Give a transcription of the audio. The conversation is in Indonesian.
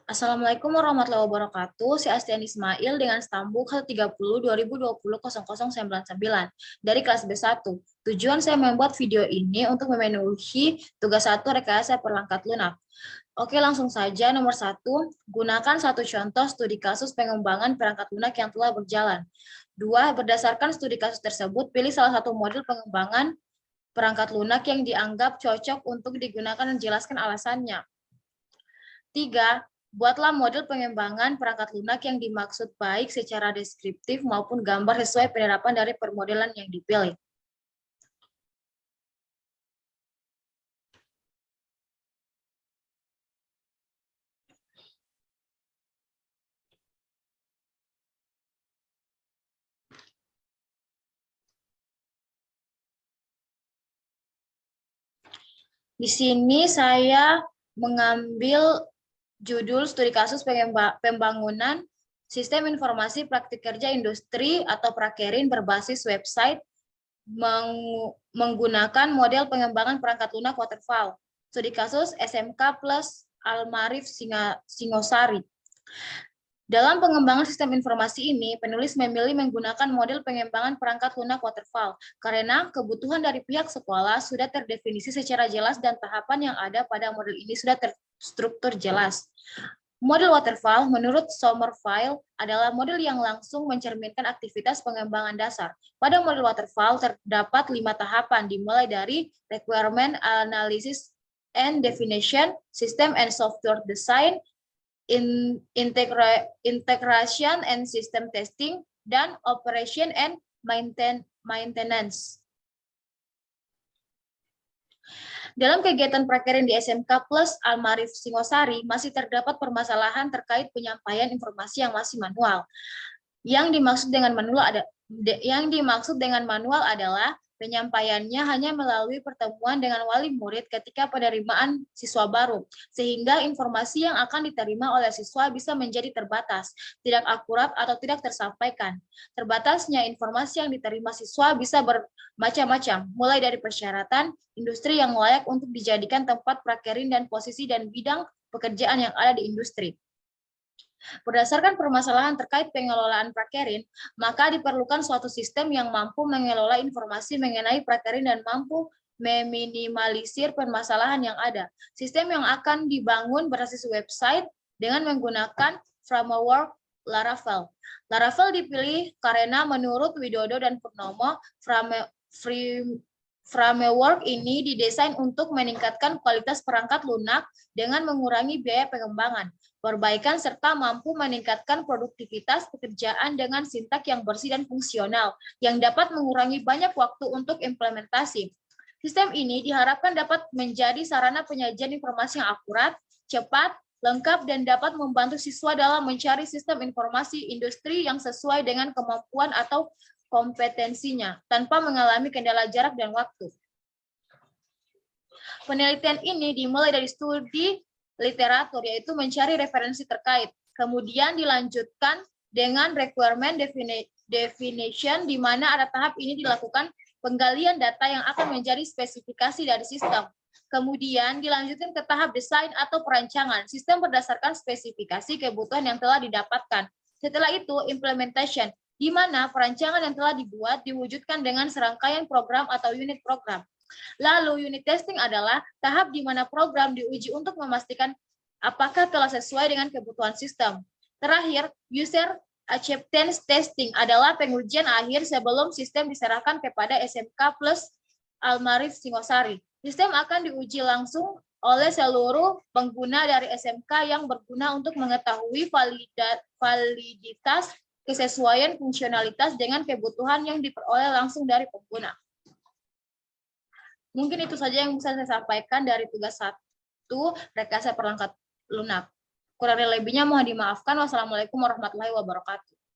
Assalamualaikum warahmatullahi wabarakatuh. Si Astian Ismail dengan stambuk 130-2020-0099 dari kelas B1. Tujuan saya membuat video ini untuk memenuhi tugas 1 rekayasa perangkat lunak. Oke, langsung saja. Nomor 1, gunakan satu contoh studi kasus pengembangan perangkat lunak yang telah berjalan. 2, berdasarkan studi kasus tersebut, pilih salah satu model pengembangan perangkat lunak yang dianggap cocok untuk digunakan dan jelaskan alasannya. 3, buatlah model pengembangan perangkat lunak yang dimaksud baik secara deskriptif maupun gambar sesuai penerapan dari permodelan yang dipilih. Di sini saya mengambil judul studi kasus pembangunan sistem informasi praktik kerja industri atau prakerin berbasis website menggunakan model pengembangan perangkat lunak waterfall. Studi kasus SMK plus Almarif Singosari. Dalam pengembangan sistem informasi ini, penulis memilih menggunakan model pengembangan perangkat lunak waterfall karena kebutuhan dari pihak sekolah sudah terdefinisi secara jelas dan tahapan yang ada pada model ini sudah terstruktur jelas. Model waterfall menurut Sommerville adalah model yang langsung mencerminkan aktivitas pengembangan dasar. Pada model waterfall terdapat 5 tahapan dimulai dari requirement analysis and definition, system and software design, integration and system testing, dan operation and maintenance. Dalam kegiatan prakerin di SMK plus Almarif Singosari, masih terdapat permasalahan terkait penyampaian informasi yang masih manual. Yang dimaksud dengan manual adalah penyampaiannya hanya melalui pertemuan dengan wali murid ketika penerimaan siswa baru, sehingga informasi yang akan diterima oleh siswa bisa menjadi terbatas, tidak akurat, atau tidak tersampaikan. Terbatasnya informasi yang diterima siswa bisa bermacam-macam, mulai dari persyaratan, industri yang layak untuk dijadikan tempat prakerin, dan posisi dan bidang pekerjaan yang ada di industri. Berdasarkan permasalahan terkait pengelolaan prakerin, maka diperlukan suatu sistem yang mampu mengelola informasi mengenai prakerin dan mampu meminimalisir permasalahan yang ada. Sistem yang akan dibangun berbasis website dengan menggunakan framework Laravel. Laravel dipilih karena menurut Widodo dan Purnomo, framework ini didesain untuk meningkatkan kualitas perangkat lunak dengan mengurangi biaya pengembangan, perbaikan, serta mampu meningkatkan produktivitas pekerjaan dengan sintak yang bersih dan fungsional, yang dapat mengurangi banyak waktu untuk implementasi. Sistem ini diharapkan dapat menjadi sarana penyajian informasi yang akurat, cepat, lengkap, dan dapat membantu siswa dalam mencari sistem informasi industri yang sesuai dengan kemampuan atau kompetensinya, tanpa mengalami kendala jarak dan waktu. Penelitian ini dimulai dari studi literatur, yaitu mencari referensi terkait. Kemudian dilanjutkan dengan requirement definition, di mana ada tahap ini dilakukan penggalian data yang akan menjadi spesifikasi dari sistem. Kemudian dilanjutkan ke tahap desain atau perancangan sistem berdasarkan spesifikasi kebutuhan yang telah didapatkan. Setelah itu implementation, di mana perancangan yang telah dibuat diwujudkan dengan serangkaian program atau unit program. Lalu unit testing adalah tahap di mana program diuji untuk memastikan apakah telah sesuai dengan kebutuhan sistem. Terakhir, user acceptance testing adalah pengujian akhir sebelum sistem diserahkan kepada SMK plus Almarif Singosari. Sistem akan diuji langsung oleh seluruh pengguna dari SMK yang berguna untuk mengetahui validitas, kesesuaian fungsionalitas dengan kebutuhan yang diperoleh langsung dari pengguna. Mungkin itu saja yang bisa saya sampaikan dari tugas 1 rekayasa perangkat lunak. Kurang lebihnya mohon dimaafkan. Wassalamualaikum warahmatullahi wabarakatuh.